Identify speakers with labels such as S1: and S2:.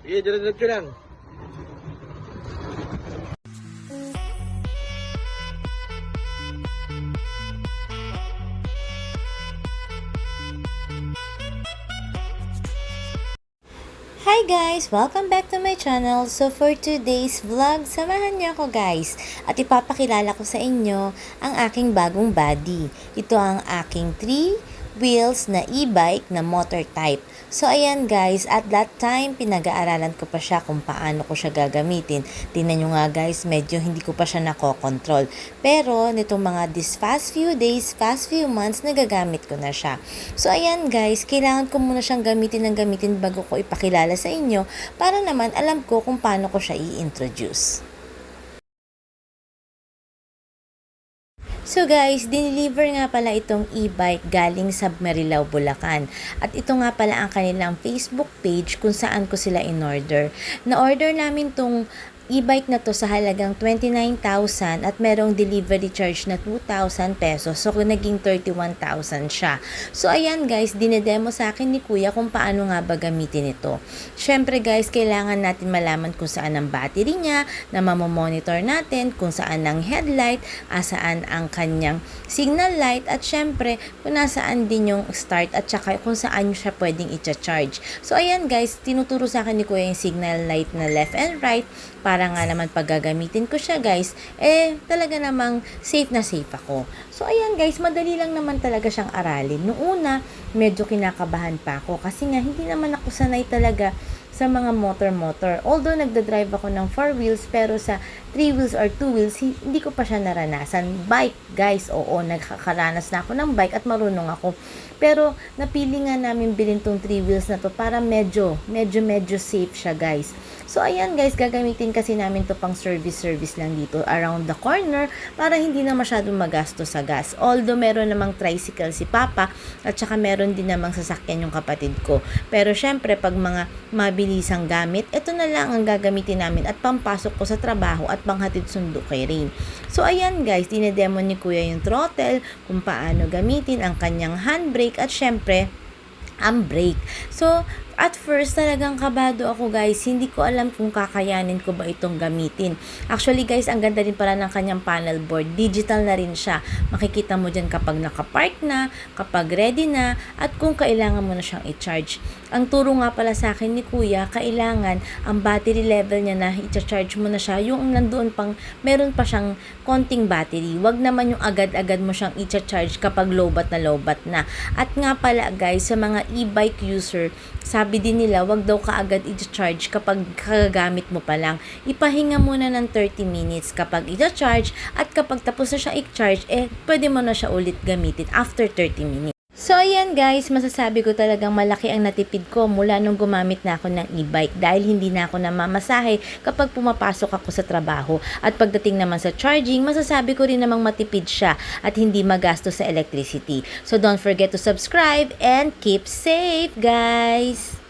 S1: Sige, diretso lang.
S2: Hi guys! Welcome back to my channel. So for today's vlog, samahan niyo ako guys at ipapakilala ko sa inyo ang aking bagong body. Ito ang aking 3 wheels na e-bike na motor type. So ayan guys, at that time pinag-aaralan ko pa siya kung paano ko siya gagamitin. Tingnan nyo nga guys, medyo hindi ko pa siya nakokontrol. Pero nitong mga this past few days, past few months, nagagamit ko na siya. So ayan guys, kailangan ko muna siyang gamitin bago ko ipakilala sa inyo para naman alam ko kung paano ko siya i-introduce. So guys, dineliver nga pala itong e-bike galing sa Marilao, Bulacan. At ito nga pala ang kanilang Facebook page kung saan ko sila in-order. Na-order namin tong e-bike na to sa halagang 29,000 at merong delivery charge na 2,000 pesos. So, naging 31,000 siya. So, ayan guys, dinedemo sa akin ni Kuya kung paano nga ba gamitin ito. Syempre guys, kailangan natin malaman kung saan ang battery niya, na mamomonitor natin, kung saan ang headlight, saan ang kanyang signal light, at syempre, kung nasaan din yung start at saka kung saan siya pwedeng i-charge. So, ayan guys, tinuturo sa akin ni Kuya yung signal light na left and right, para nga naman pag gagamitin ko siya guys, talaga namang safe na safe ako. So ayan guys, madali lang naman talaga siyang aralin. Noong una, medyo kinakabahan pa ako kasi nga hindi naman ako sanay talaga sa mga motor. Although nagda-drive ako ng 4 wheels, pero sa 3 wheels or 2 wheels, hindi ko pa siya naranasan. Bike guys, oo, nagkakaranas na ako ng bike at marunong ako. Pero napili nga namin bilhin tong 3 wheels na to para medyo safe siya guys. So ayan guys, gagamitin kasi namin to pang service lang dito around the corner para hindi na masyadong magasto sa gas. Although meron namang tricycle si Papa at saka meron din namang sasakyan yung kapatid ko. Pero syempre pag mga mabilisang gamit, ito na lang ang gagamitin namin at pampasok ko sa trabaho at panghatid sundo kay Rain. So ayan guys, dinedemo ni Kuya yung throttle, kung paano gamitin ang kanyang handbrake at syempre ang brake. So, at first, talagang kabado ako guys. Hindi ko alam kung kakayanin ko ba itong gamitin. Actually guys, ang ganda rin pala ng kanyang panel board. Digital na rin siya. Makikita mo dyan kapag nakapark na, kapag ready na, at kung kailangan mo na siyang i-charge. Ang turo nga pala sa akin ni Kuya, kailangan ang battery level niya na i-charge mo na siya. Yung nandoon pang, meron pa siyang konting battery. Wag naman yung agad-agad mo siyang i-charge kapag lowbat na. At nga pala guys, sa mga e-bike user, sabi din nila, wag daw kaagad i-charge kapag kagagamit mo pa lang. Ipahinga muna ng 30 minutes kapag i-charge at kapag tapos na siya i-charge, pwede mo na siya ulit gamitin after 30 minutes. So, ayan guys, masasabi ko talagang malaki ang natipid ko mula nung gumamit na ako ng e-bike dahil hindi na ako namamasahe kapag pumapasok ako sa trabaho. At pagdating naman sa charging, masasabi ko rin namang matipid siya at hindi magasto sa electricity. So, don't forget to subscribe and keep safe, guys!